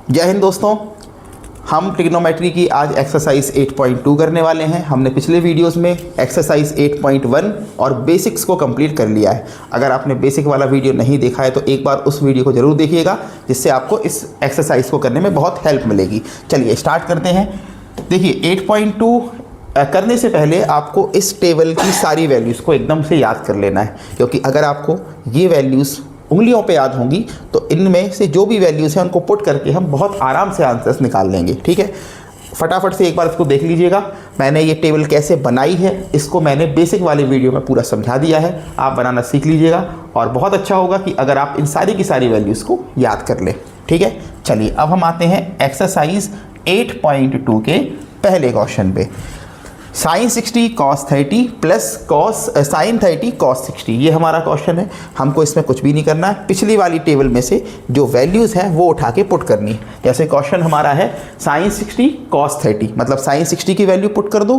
जय हिंद दोस्तों, हम ट्रिग्नोमेट्री की आज एक्सरसाइज 8.2 करने वाले हैं। हमने पिछले वीडियोस में एक्सरसाइज 8.1 और बेसिक्स को कंप्लीट कर लिया है। अगर आपने बेसिक वाला वीडियो नहीं देखा है तो एक बार उस वीडियो को ज़रूर देखिएगा, जिससे आपको इस एक्सरसाइज को करने में बहुत हेल्प मिलेगी। चलिए स्टार्ट करते हैं। देखिए 8.2 करने से पहले आपको इस टेबल की सारी वैल्यूज़ को एकदम से याद कर लेना है, क्योंकि अगर आपको ये वैल्यूज़ उंगलियों पे याद होंगी तो इनमें से जो भी वैल्यूज़ हैं उनको पुट करके हम बहुत आराम से आंसर्स निकाल लेंगे। ठीक है, फटाफट से एक बार इसको देख लीजिएगा। मैंने ये टेबल कैसे बनाई है इसको मैंने बेसिक वाले वीडियो में पूरा समझा दिया है, आप बनाना सीख लीजिएगा और बहुत अच्छा होगा कि अगर आप इन सारी की सारी वैल्यूज़ को याद कर लें। ठीक है, चलिए अब हम आते हैं एक्सरसाइज 8.2 के पहले क्वेश्चन पे। Sine 60 cos 30 plus sine 30 cos 60, ये हमारा क्वेश्चन है। हमको इसमें कुछ भी नहीं करना है, पिछली वाली टेबल में से जो वैल्यूज़ हैं वो उठा के पुट करनी है। जैसे क्वेश्चन हमारा है साइन 60 कॉस 30, मतलब साइन 60 की वैल्यू पुट कर दो,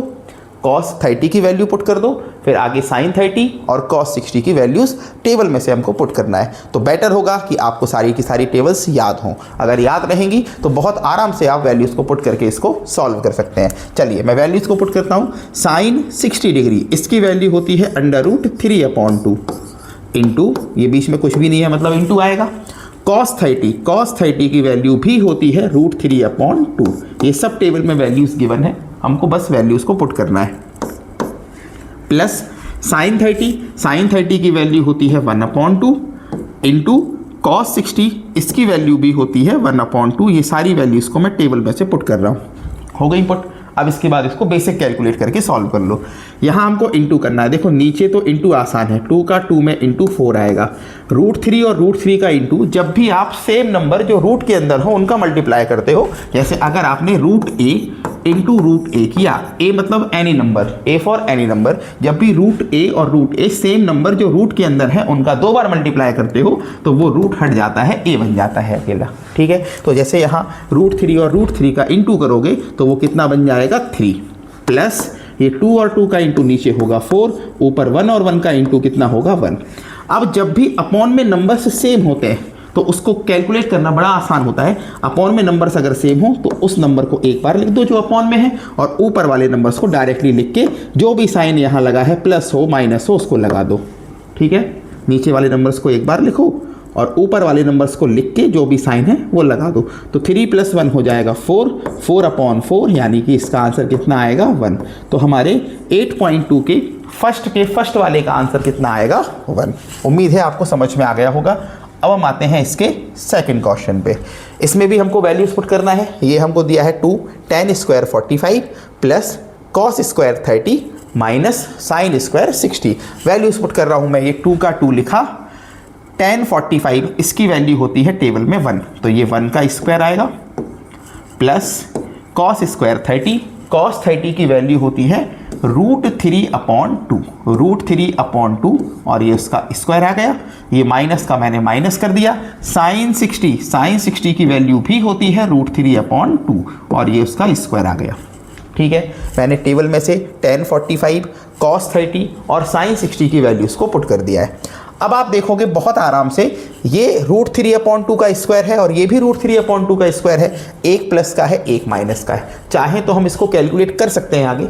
कॉस 30 की वैल्यू पुट कर दो, फिर आगे साइन 30 और कॉस 60 की वैल्यूज़ टेबल में से हमको पुट करना है। तो बेटर होगा कि आपको सारी की सारी टेबल्स याद हों। अगर याद रहेंगी तो बहुत आराम से आप वैल्यूज़ को पुट करके इसको सॉल्व कर सकते हैं। चलिए मैं वैल्यूज़ को पुट करता हूँ। साइन 60 डिग्री, इसकी वैल्यू होती है √3/2 इंटू, ये बीच में कुछ भी नहीं है मतलब इंटू आएगा। कॉस 30 की वैल्यू भी होती है √3/2। ये सब टेबल में वैल्यूज़ गिवन है, हमको बस वैल्यूज़ को पुट करना है। प्लस साइन 30 की वैल्यू होती है 1/2 इंटू कॉस 60, इसकी वैल्यू भी होती है 1/2। ये सारी वैल्यूज़ को मैं टेबल में से पुट कर रहा हूँ। हो गई पुट। अब इसके बाद इसको बेसिक कैलकुलेट करके सॉल्व कर लो। यहाँ हमको इंटू करना है। देखो नीचे तो इंटू आसान है, 2 का 2 में इंटू 4 आएगा। √3 और √3 का इंटू, जब भी आप सेम नंबर जो रूट के अंदर हो उनका मल्टीप्लाई करते हो, जैसे अगर आपने √a इंटू √a किया, a मतलब any number, a for any number, जब भी √a और √a सेम नंबर जो रूट के अंदर है उनका 2 बार मल्टीप्लाई करते हो तो वो रूट हट जाता है, a बन जाता है अकेला। ठीक है, तो जैसे यहाँ √3 और √3 का इंटू करोगे तो वो कितना बन जाएगा 3, प्लस ये 2 और 2 का इंटू नीचे होगा 4, ऊपर 1 और 1 का इंटू कितना होगा 1। अब जब भी अपॉन में नंबर्स सेम होते हैं तो उसको कैलकुलेट करना बड़ा आसान होता है। अपॉन में नंबर्स अगर सेम हो तो उस नंबर को एक बार लिख दो जो अपॉन में है, और ऊपर वाले नंबर्स को डायरेक्टली लिख के जो भी साइन यहाँ लगा है प्लस हो माइनस हो उसको लगा दो। ठीक है, नीचे वाले नंबर्स को एक बार लिखो और ऊपर वाले नंबर्स को लिख के जो भी साइन है वो लगा दो। तो 3 + 1 हो जाएगा 4, 4/4, यानी कि इसका आंसर कितना आएगा 1। तो हमारे 8.2 के फर्स्ट वाले का आंसर कितना आएगा 1। उम्मीद है आपको समझ में आ गया होगा। अब हम आते हैं इसके सेकंड क्वेश्चन पे। इसमें भी हमको वैल्यूज पुट करना है। ये हमको दिया है 2 tan² 45 plus cos² 30 minus sin² 60। Values put कर रहा हूँ मैं। ये 2 का 2 लिखा, tan 45 इसकी वैल्यू होती है टेबल में 1, तो ये 1 का स्क्वायर आएगा, प्लस cos² 30, cos 30 की वैल्यू होती है √3/2 और ये उसका स्क्वायर आ गया। ये माइनस का मैंने माइनस कर दिया। sin 60 की वैल्यू भी होती है √3/2 और ये उसका स्क्वायर आ गया। ठीक है, मैंने टेबल में से tan 45, cos 30 और sin 60 की वैल्यूज़ को पुट कर दिया है। अब आप देखोगे बहुत आराम से, ये √3/2 का स्क्वायर है और ये भी √3/2 का स्क्वायर है। एक प्लस का है, एक माइनस का है। चाहे तो हम इसको कैलकुलेट कर सकते हैं आगे,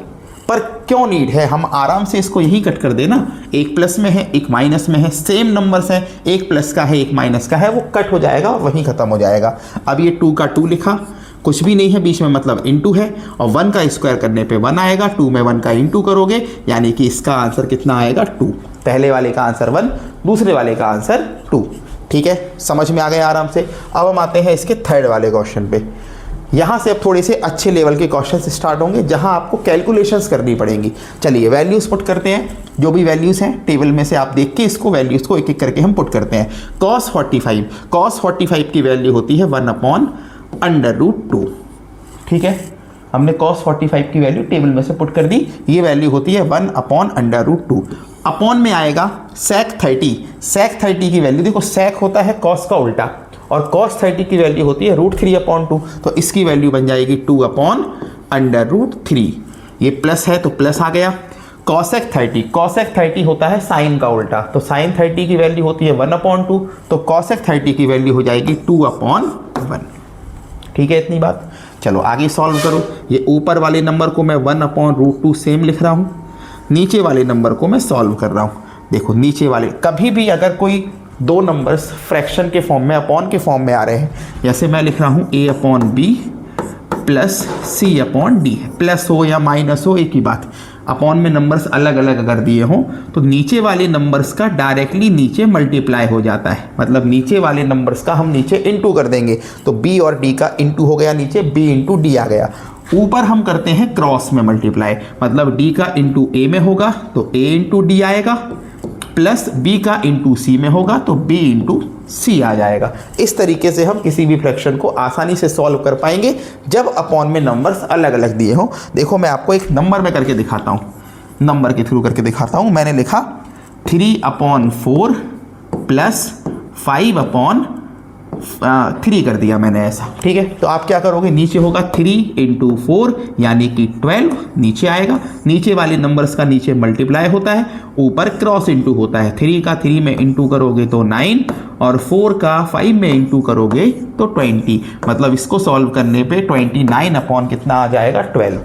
पर क्यों नीड है, हम आराम से इसको यही कट कर देना। एक प्लस में है, एक माइनस में है, सेम नंबर्स हैं, एक प्लस का है, एक माइनस का है, वो कट हो जाएगा, वहीं ख़त्म हो जाएगा। अब ये 2 का 2 लिखा, कुछ भी नहीं है बीच में मतलब इंटू है, और 1 का स्क्वायर करने पे 1 आएगा। 2 में 1 का इंटू करोगे यानी कि इसका आंसर कितना आएगा 2। पहले वाले का आंसर 1, दूसरे वाले का आंसर 2। ठीक है, समझ में आ गया आराम से। अब हम आते हैं इसके थर्ड वाले क्वेश्चन पे। यहाँ से अब थोड़े से अच्छे लेवल के क्वेश्चंस स्टार्ट होंगे जहाँ आपको कैलकुलेशंस करनी पड़ेंगी। चलिए वैल्यूज़ पुट करते हैं। जो भी वैल्यूज़ हैं टेबल में से आप देख के इसको वैल्यूज़ को एक एक करके हम पुट करते हैं। cos 45 की वैल्यू होती है 1/√2। ठीक है, हमने cos 45 की वैल्यू टेबल में से पुट कर दी। ये वैल्यू होती है 1/√2। अपॉन में आएगा sec 30 की वैल्यू, देखो sec होता है cos का उल्टा, और cos 30 की वैल्यू होती है √3/2, तो इसकी वैल्यू बन जाएगी 2/√3। ये प्लस है तो प्लस आ गया। cosec 30 होता है साइन का उल्टा, तो साइन 30 की वैल्यू होती है 1/2, तो cosec 30 की वैल्यू हो जाएगी 2/1। ठीक है इतनी बात। चलो आगे सॉल्व करो। ये ऊपर वाले नंबर को मैं 1/√2 सेम लिख रहा हूँ, नीचे वाले नंबर को मैं सॉल्व कर रहा हूँ। देखो नीचे वाले, कभी भी अगर कोई दो नंबर्स फ्रैक्शन के फॉर्म में, अपॉन के फॉर्म में आ रहे हैं, जैसे मैं लिख रहा हूँ a/b प्लस c/d, प्लस हो या माइनस हो एक ही बात। अपॉन में नंबर्स अलग अलग अगर दिए हों तो नीचे वाले नंबर्स का डायरेक्टली नीचे मल्टीप्लाई हो जाता है, मतलब नीचे वाले नंबर्स का हम नीचे इनटू कर देंगे, तो b और d का इनटू हो गया, नीचे b इंटू डी आ गया। ऊपर हम करते हैं क्रॉस में मल्टीप्लाई, मतलब d का इंटू a में होगा तो a इंटू डी आएगा, प्लस b का इंटू c में होगा तो b इंटू c आ जाएगा। इस तरीके से हम किसी भी फ्रैक्शन को आसानी से सॉल्व कर पाएंगे जब अपॉन में नंबर्स अलग अलग दिए हों। देखो मैं आपको एक नंबर में करके दिखाता हूँ, नंबर के थ्रू करके दिखाता हूँ। मैंने लिखा 3/4 प्लस 5/3 कर दिया मैंने ऐसा, ठीक है। तो आप क्या करोगे, नीचे होगा 3 इंटू 4 यानी कि 12 नीचे आएगा, नीचे वाले नंबर्स का नीचे मल्टीप्लाई होता है, ऊपर क्रॉस इंटू होता है। 3 का 3 में इंटू करोगे तो 9 और 4 का 5 में इंटू करोगे तो 20, मतलब इसको सॉल्व करने पे 29 अपॉन कितना आ जाएगा 12।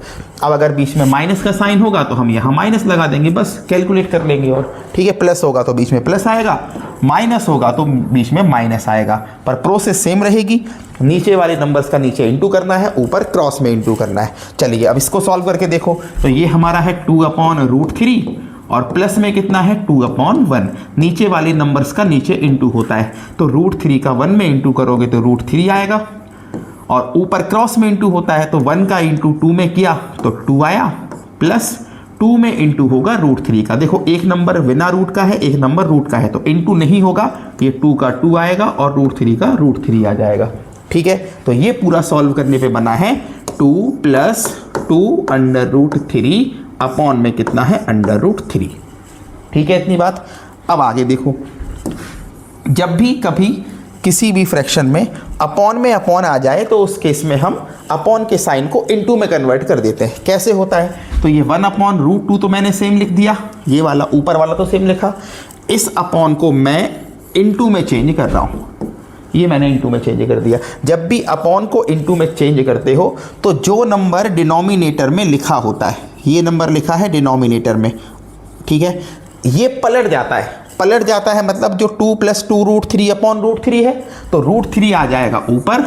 अब अगर बीच में माइनस का साइन होगा तो हम यहाँ माइनस लगा देंगे, बस कैलकुलेट कर लेंगे और ठीक है। प्लस होगा तो बीच में प्लस आएगा, माइनस होगा तो बीच में माइनस आएगा, पर प्रोसेस सेम रहेगी। नीचे वाले नंबर्स का नीचे इंटू करना है, ऊपर क्रॉस में इंटू करना है। चलिए अब इसको सॉल्व करके देखो। तो ये हमारा है 2/√3 और प्लस में कितना है 2/1। नीचे वाले नंबर्स का नीचे इंटू होता है, तो √3 का 1 में इंटू करोगे तो √3 आएगा, और ऊपर क्रॉस में इंटू होता है तो 1 का इंटू 2 में किया तो 2 आया, प्लस 2 में इंटू होगा √3 का। देखो एक नंबर बिना रूट का है, एक नंबर रूट का है, तो इंटू नहीं होगा, ये 2 का 2 आएगा और √3 का √3 आ जाएगा, ठीक है। तो ये पूरा सॉल्व करने पे बना है 2 + 2√3 अपॉन में कितना है √3, ठीक है इतनी बात। अब आगे देखो, जब भी कभी किसी भी फ्रैक्शन में अपॉन आ जाए तो उस केस में हम अपॉन के साइन को इनटू में कन्वर्ट कर देते हैं। कैसे होता है, तो ये 1/√2 तो मैंने सेम लिख दिया, ये वाला ऊपर वाला तो सेम लिखा, इस अपॉन को मैं इनटू में चेंज कर रहा हूँ, ये मैंने इनटू में चेंज कर दिया। जब भी अपॉन को इनटू में चेंज करते हो तो जो नंबर डिनोमिनेटर में लिखा होता है, ये नंबर लिखा है डिनोमिनेटर में, ठीक है, ये पलट जाता है। पलट जाता है मतलब जो 2 + 2√3/√3 है तो √3 आ जाएगा ऊपर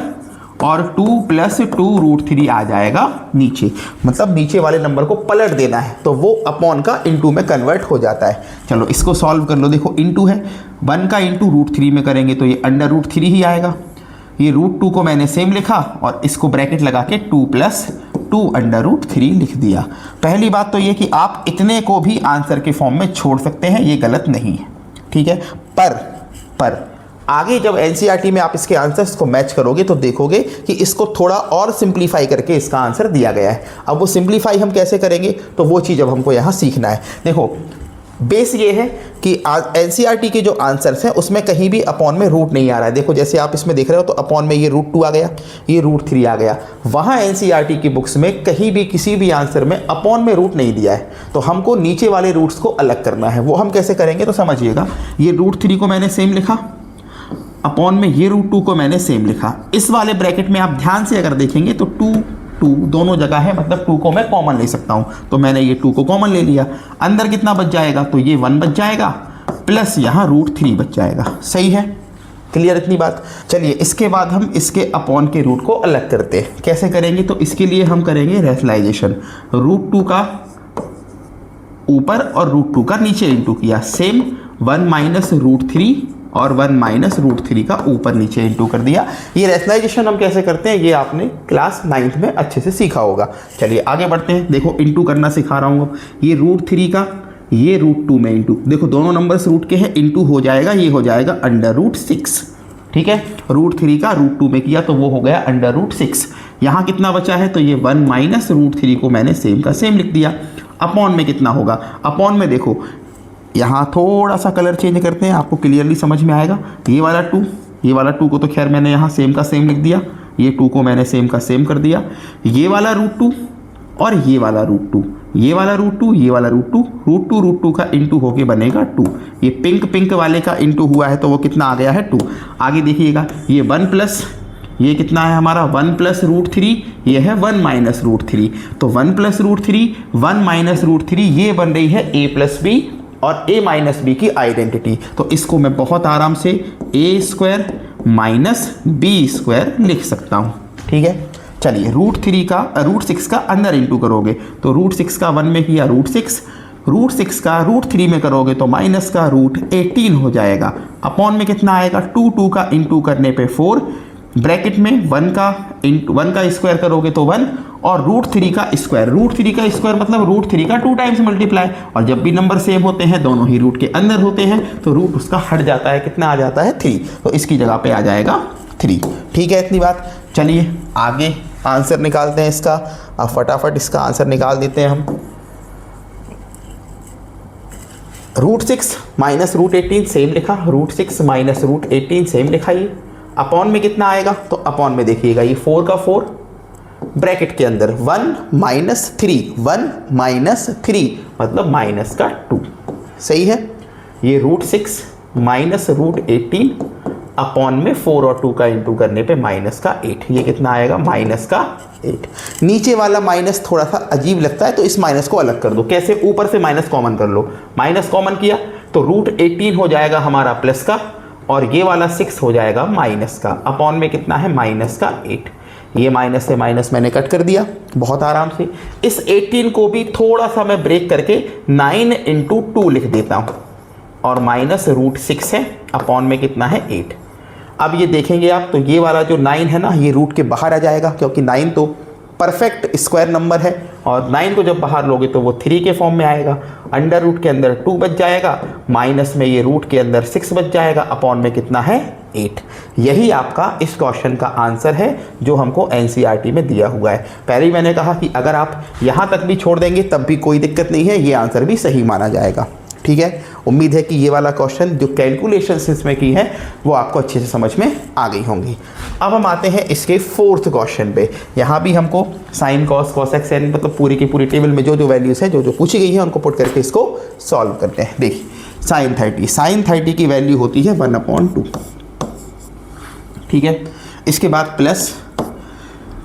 और 2 + 2√3 आ जाएगा नीचे, मतलब नीचे वाले नंबर को पलट देना है तो वो अपॉन का इनटू में कन्वर्ट हो जाता है। चलो इसको सॉल्व कर लो। देखो इनटू है, 1 का इंटू √3 में करेंगे तो ये √3 ही आएगा। ये √2 को मैंने सेम लिखा और इसको ब्रैकेट लगा के 2 + 2√3 लिख दिया। पहली बात तो ये कि आप इतने को भी आंसर के फॉर्म में छोड़ सकते हैं, ये गलत नहीं है, ठीक है। पर आगे जब एनसीईआरटी में आप इसके आंसर्स को मैच करोगे तो देखोगे कि इसको थोड़ा और सिंप्लीफाई करके इसका आंसर दिया गया है। अब वो सिंप्लीफाई हम कैसे करेंगे तो वो चीज़ अब हमको यहाँ सीखना है। देखो बेस ये है कि एनसीईआरटी के जो आंसर्स हैं उसमें कहीं भी अपॉन में रूट नहीं आ रहा है। देखो जैसे आप इसमें देख रहे हो तो अपॉन में ये √2 आ गया, ये √3 आ गया। वहाँ एनसीईआरटी की बुक्स में कहीं भी किसी भी आंसर में अपॉन में रूट नहीं दिया है, तो हमको नीचे वाले रूट्स को अलग करना है। वो हम कैसे करेंगे तो समझिएगा। ये √3 को मैंने सेम लिखा, अपॉन में ये √2 को मैंने सेम लिखा। इस वाले ब्रैकेट में आप ध्यान से अगर देखेंगे तो 2 दोनों जगह है, मतलब 2 को मैं कॉमन ले सकता हूँ, तो मैंने ये 2 को कॉमन ले लिया। अंदर कितना बच जाएगा तो ये 1 बच जाएगा, प्लस यहाँ √3 बच जाएगा। सही है, क्लियर इतनी बात। चलिए इसके बाद हम इसके अपॉन के रूट को अलग करते हैं। कैसे करेंगे तो इसके लिए हम करेंगे रैशनलाइजेशन। √2 का ऊपर और √2 का नीचे इंटू किया, सेम 1 - √3 और 1 - √3 का ऊपर नीचे इंटू कर दिया। ये रैशनलाइजेशन हम कैसे करते हैं ये आपने क्लास 9th में अच्छे से सीखा होगा। चलिए आगे बढ़ते हैं। देखो इंटू करना सिखा रहा हूँ। ये √3 का ये √2 में इंटू, देखो दोनों नंबर्स रूट के हैं, इंटू हो जाएगा, ये हो जाएगा √6, ठीक है। √3 का √2 में किया तो वो हो गया √6। यहाँ कितना बचा है तो ये 1 - √3 को मैंने सेम का सेम लिख दिया। अपॉन में कितना होगा, अपॉन में देखो यहाँ थोड़ा सा कलर चेंज करते हैं, आपको क्लियरली समझ में आएगा। ये वाला 2 को तो खैर मैंने यहाँ सेम का सेम लिख दिया, ये 2 को मैंने सेम का सेम कर दिया। ये वाला √2 और ये वाला √2, ये वाला √2, ये वाला √2 का इंटू होके बनेगा 2। ये पिंक वाले का इंटू हुआ है तो वो कितना आ गया है 2। आगे देखिएगा, ये 1 + ये कितना है हमारा 1 प्लस रूट थ्री, ये है 1 माइनस रूट थ्री। तो 1 plus root three 1 minus root three, ये बन रही है a प्लस बी और a माइनस बी की आइडेंटिटी। तो इसको मैं बहुत आराम से a square minus b square लिख सकता हूँ। ठीक है, चलिए रूट सिक्स का अंदर इंटू करोगे तो रूट सिक्स का 1 में किया रूट सिक्स का रूट थ्री में करोगे तो माइनस का रूट 18 हो जाएगा। अपॉन में कितना आएगा 2 का इंटू करने पे 4, ब्रैकेट में 1 का स्क्वायर करोगे तो 1 और रूट थ्री का स्क्वायर मतलब रूट थ्री का 2 टाइम्स मल्टीप्लाई। और जब भी नंबर सेम होते हैं दोनों ही रूट के अंदर होते हैं तो रूट उसका हट जाता है, कितना आ जाता है 3, तो इसकी जगह पे आ जाएगा 3। ठीक है, इतनी बात। चलिए आगे आंसर निकालते हैं इसका। अब फटाफट इसका आंसर निकाल देते हैं हम। रूट 6 माइनस रूट 18 सेम लिखा, रूट 6 माइनस रूट 18 सेम लिखा। ये अपॉन में कितना आएगा तो अपॉन में देखिएगा ये 4 का 4, ब्रैकेट के अंदर 1 माइनस 3 मतलब माइनस का 2। सही है, ये रूट 6 माइनस रूट 18 अपॉन में 4 और 2 का इंटू करने पे माइनस का 8, ये कितना आएगा माइनस का 8। नीचे वाला माइनस थोड़ा सा अजीब लगता है तो इस माइनस को अलग कर दो। कैसे, ऊपर से माइनस कॉमन कर लो, माइनस कॉमन किया तो रूट 18 हो जाएगा हमारा प्लस का और ये वाला 6 हो जाएगा माइनस का। अपॉन में कितना है माइनस का 8, ये माइनस से माइनस मैंने कट कर दिया बहुत आराम से। इस 18 को भी थोड़ा सा मैं ब्रेक करके 9 इंटू 2 लिख देता हूँ और माइनस रूट 6 है, अपॉन में कितना है 8। अब ये देखेंगे आप तो ये वाला जो 9 है ना ये रूट के बाहर आ जाएगा, क्योंकि 9 तो परफेक्ट स्क्वायर नंबर है और 9 को जब बाहर लोगे तो वो 3 के फॉर्म में आएगा। अंडर रूट के अंदर 2 बच जाएगा, माइनस में ये रूट के अंदर 6 बच जाएगा, अपॉन में कितना है 8। यही आपका इस क्वेश्चन का आंसर है जो हमको एनसीईआरटी में दिया हुआ है। पहले ही मैंने कहा कि अगर आप यहाँ तक भी छोड़ देंगे तब भी कोई दिक्कत नहीं है, ये आंसर भी सही माना जाएगा। ठीक है, उम्मीद है कि ये वाला क्वेश्चन जो कैलकुलेशंस इसमें की है वो आपको अच्छे से समझ में आ गई होंगी। अब हम आते हैं इसके 4th क्वेश्चन पे। यहाँ भी हमको साइन कॉस कॉसेक सेन मतलब पूरी की पूरी टेबल में जो जो वैल्यूज़ है जो पूछी गई है उनको पुट करके इसको सॉल्व करते हैं। देखिए साइन 30 की वैल्यू होती है 1/2। ठीक है, इसके बाद प्लस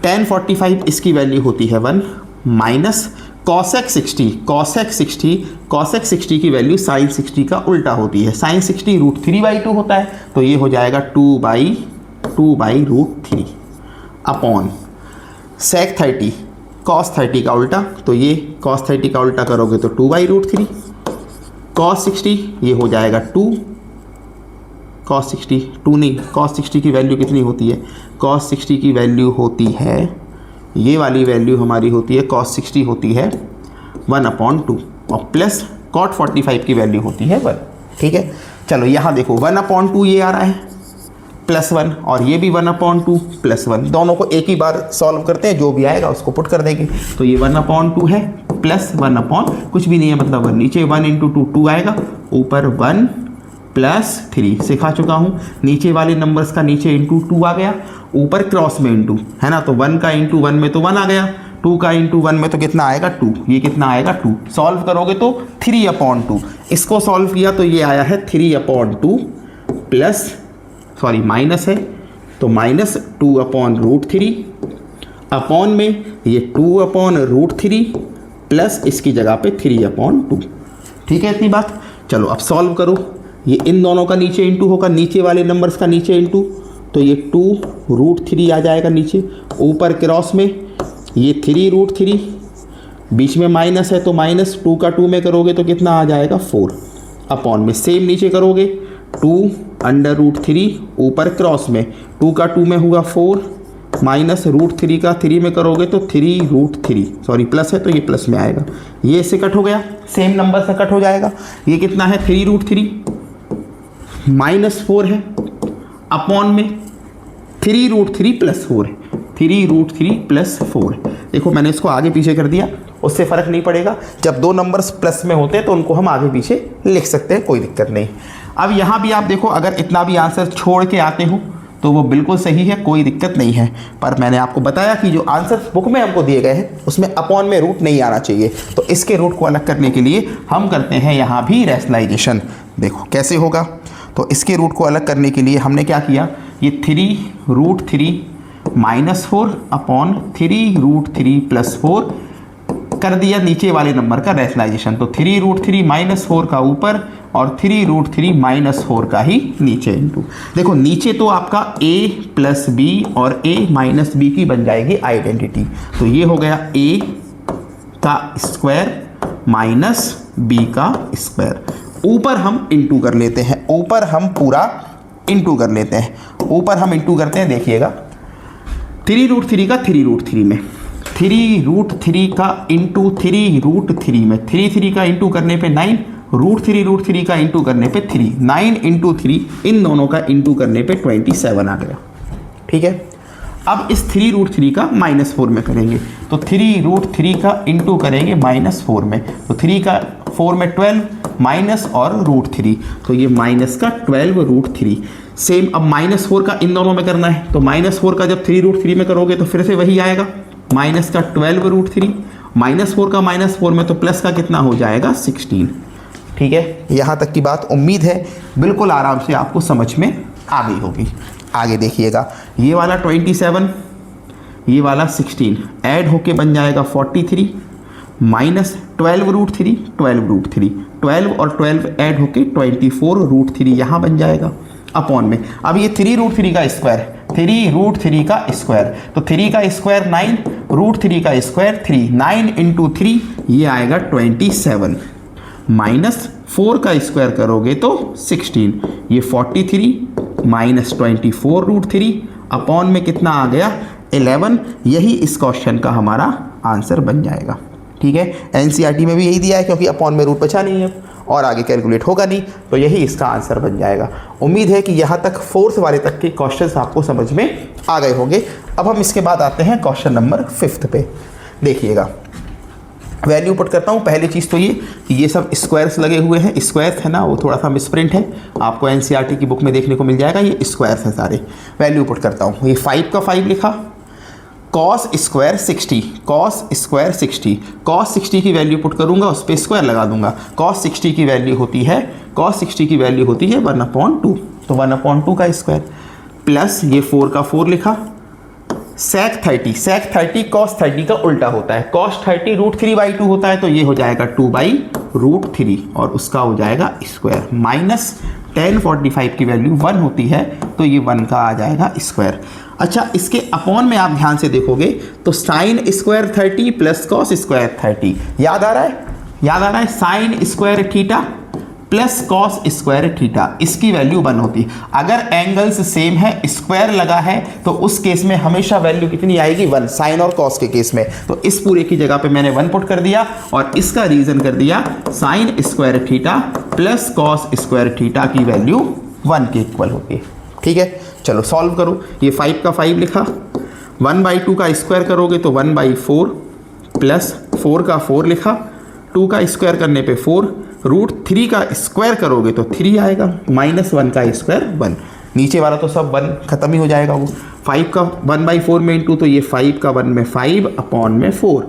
tan 45 इसकी वैल्यू होती है 1 माइनस कॉसेक 60 की वैल्यू साइन 60 का उल्टा होती है। साइन 60 √3/2 होता है तो ये हो जाएगा 2/√3 अपॉन सेक 30 कॉस 30 का उल्टा, तो ये कॉस 30 का उल्टा करोगे तो 2/√3 कॉस 60 ये हो जाएगा 2 कॉस 60 की वैल्यू कितनी होती है, कॉस 60 की वैल्यू होती है, ये वाली वैल्यू हमारी होती है कॉस 60 होती है 1/2 और प्लस कॉट 45 की वैल्यू होती है 1। ठीक है, चलो यहाँ देखो 1/2 ये आ रहा है +1 और ये भी 1/2 +1, दोनों को एक ही बार सॉल्व करते हैं, जो भी आएगा उसको पुट कर देंगे। तो ये 1/2 है प्लस 1 कुछ भी नहीं है मतलब 1, नीचे 1 × 2 2 आएगा, ऊपर 1 + 3 सिखा चुका हूँ। नीचे वाले नंबर्स का नीचे इंटू 2 आ गया, ऊपर क्रॉस में इंटू है ना, तो 1 का इंटू 1 में तो 1 आ गया, 2 का इंटू 1 में तो कितना आएगा 2, ये कितना आएगा 2। सॉल्व करोगे तो 3/2, इसको सॉल्व किया तो ये आया है 3/2 प्लस माइनस है तो -2/√3 अपॉन में ये 2/√3 प्लस इसकी जगह पे 3/2। ठीक है, इतनी बात। चलो अब सॉल्व करो, ये इन दोनों का नीचे इंटू होगा, नीचे वाले नंबर्स का नीचे इंटू, तो ये 2√3 आ जाएगा नीचे, ऊपर क्रॉस में ये 3√3, बीच में माइनस है तो -2 का 2 में करोगे तो कितना आ जाएगा 4 अपॉन में सेम नीचे करोगे 2√3, ऊपर क्रॉस में 2 का 2 में हुआ 4 -√3 का 3 में करोगे तो 3√3 प्लस है तो ये प्लस में आएगा, ये इससे कट हो गया, सेम नंबर से कट हो जाएगा। ये कितना है 3√3 -4 है अपॉन में 3√3 + 4 है, 3√3 + 4। देखो मैंने इसको आगे पीछे कर दिया, उससे फ़र्क नहीं पड़ेगा, जब दो नंबर्स प्लस में होते हैं तो उनको हम आगे पीछे लिख सकते हैं, कोई दिक्कत नहीं। अब यहाँ भी आप देखो अगर इतना भी आंसर छोड़ के आते हो तो वो बिल्कुल सही है, कोई दिक्कत नहीं है, पर मैंने आपको बताया कि जो आंसर बुक में हमको दिए गए हैं उसमें अपॉन में रूट नहीं आना चाहिए, तो इसके रूट को अलग करने के लिए हम करते हैं यहाँ भी रैशनलाइजेशन। देखो कैसे होगा, तो इसके रूट को अलग करने के लिए हमने क्या किया, ये 3√3 -4 अपॉन 3√3 + 4 कर दिया नीचे वाले नंबर का रैशनलाइजेशन। तो 3√3 -4 का ऊपर और 3√3 -4 का ही नीचे इंटू। देखो नीचे तो आपका a + b और a - b की बन जाएगी आइडेंटिटी। तो ये हो गया a का स्क्वायर माइनस b का स्क्वायर। ऊपर हम इंटू कर लेते हैं, ऊपर हम पूरा इंटू कर लेते हैं, ऊपर हम इंटू करते हैं। देखिएगा 3√3 का 3√3 में, 3√3 का इंटू 3√3 में, 3 का इंटू करने पे 9, √3 का इंटू करने पे 3, 9 × 3 इन दोनों का इंटू करने पे 27 आ गया। ठीक है, अब इस 3√3 का -4 में करेंगे। तो 3√3 का इंटू करेंगे -4 में, तो 3 का 4 में 12 माइनस और √3, तो ये माइनस का 12√3। सेम अब -4 का इन दोनों में करना है। तो -4 का जब 3√3 में करोगे तो फिर से वही आएगा, माइनस का 12√3, -4 का -4 में तो प्लस का कितना हो जाएगा 16। ठीक है, यहाँ तक की बात उम्मीद है बिल्कुल आराम से आपको समझ में आ गई होगी। आगे देखिएगा, ये वाला 27, ये वाला 16 ऐड होके बन जाएगा 43 माइनस 12√3, 12√3, 12 और 12 ऐड होके 24√3 यहाँ बन जाएगा अपॉन में। अब ये 3√3 का स्क्वायर, 3√3 का स्क्वायर, तो 3 का स्क्वायर 9, √3 का स्क्वायर 3, 9 × 3 ये आएगा 27 माइनस 4 का स्क्वायर करोगे तो 16, ये 43 माइनस 24√3 अपॉन में कितना आ गया 11। यही इस क्वेश्चन का हमारा आंसर बन जाएगा। ठीक है, एनसीईआरटी में भी यही दिया है, क्योंकि अपॉन में रूट बचा नहीं है और आगे कैलकुलेट होगा नहीं, तो यही इसका आंसर बन जाएगा। उम्मीद है कि यहाँ तक 4th वाले तक के क्वेश्चंस आपको समझ में आ गए होंगे। अब हम इसके बाद आते हैं क्वेश्चन नंबर 5th पे। देखिएगा, वैल्यू पुट करता हूँ। पहली चीज़ तो ये कि ये सब स्क्वायर्स लगे हुए हैं, स्क्वायर्स है ना, वो थोड़ा सा मिसप्रिंट है, आपको एनसीईआरटी की बुक में देखने को मिल जाएगा। ये स्क्वायर्स हैं सारे। वैल्यू पुट करता हूँ, ये 5 का 5 लिखा, cos square 60, cos square 60, cos 60 की वैल्यू पुट करूंगा, उस पर स्क्वायर लगा दूंगा। cos 60 की वैल्यू होती है 1/2, तो 1/2 का स्क्वायर प्लस ये 4 का 4 लिखा, sec 30 cos 30 का उल्टा होता है, cos 30 √3/2 होता है, तो ये हो जाएगा 2/√3 और उसका हो जाएगा स्क्वायर माइनस tan 45 की वैल्यू 1 होती है, तो ये 1 का आ जाएगा स्क्वायर। अच्छा, इसके अपॉन में आप ध्यान से देखोगे तो sin square 30 plus cos square 30 याद आ रहा है, sin square theta plus cos square theta, इसकी वैल्यू 1 होती। अगर एंगल्स सेम है, स्क्वायर लगा है, तो उस केस में हमेशा वैल्यू कितनी आएगी 1, साइन और cos के केस में। तो इस पूरे की जगह पे मैंने 1 पुट कर दिया और इसका रीजन कर दिया sin square theta plus cos square theta की वैल्यू 1 के इक्वल होती है। ठीक है, चलो सॉल्व करो। ये 5 का 5 लिखा, 1/2 का स्क्वायर करोगे तो 1/4 प्लस 4 का 4 लिखा, 2 का स्क्वायर करने पे 4, √3 का स्क्वायर करोगे तो 3 आएगा, माइनस 1 का स्क्वायर 1, नीचे वाला तो सब 1 खत्म ही हो जाएगा। वो 5 का 1/4 में इंटू, तो ये 5 का 1 में 5 अपॉन में 4,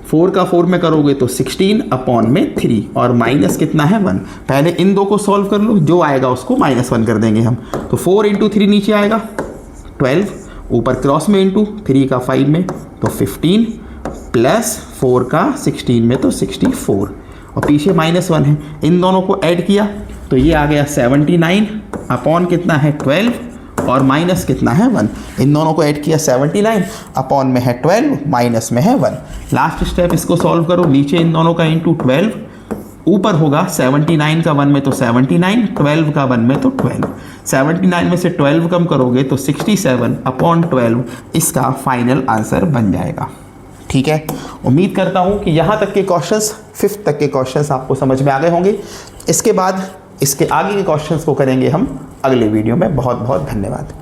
4 का 4 में करोगे तो 16 अपॉन में 3 और माइनस कितना है 1। पहले इन दो को सॉल्व कर लो, जो आएगा उसको -1 कर देंगे हम। तो 4 × 3 नीचे आएगा 12, ऊपर क्रॉस में इंटू 3 का 5 में तो 15 प्लस 4 का 16 में तो 64 और पीछे -1 है। इन दोनों को ऐड किया तो ये आ गया 79 अपॉन कितना है 12 और माइनस कितना है 1। इन दोनों को ऐड किया 79 अपॉन में है 12, माइनस में है 1। लास्ट स्टेप इसको सॉल्व करो, नीचे इन दोनों का इंटू 12, ऊपर होगा 79 का 1 में तो 79, 12 का 1 में तो 12। 79 में से 12 कम करोगे तो 67 अपॉन 12 इसका फाइनल आंसर बन जाएगा। ठीक है, उम्मीद करता हूँ कि यहाँ तक के क्वेश्चंस, 5th तक के क्वेश्चंस आपको समझ में आ गए होंगे। इसके बाद इसके आगे के क्वेश्चंस को करेंगे हम अगले वीडियो में। बहुत बहुत धन्यवाद।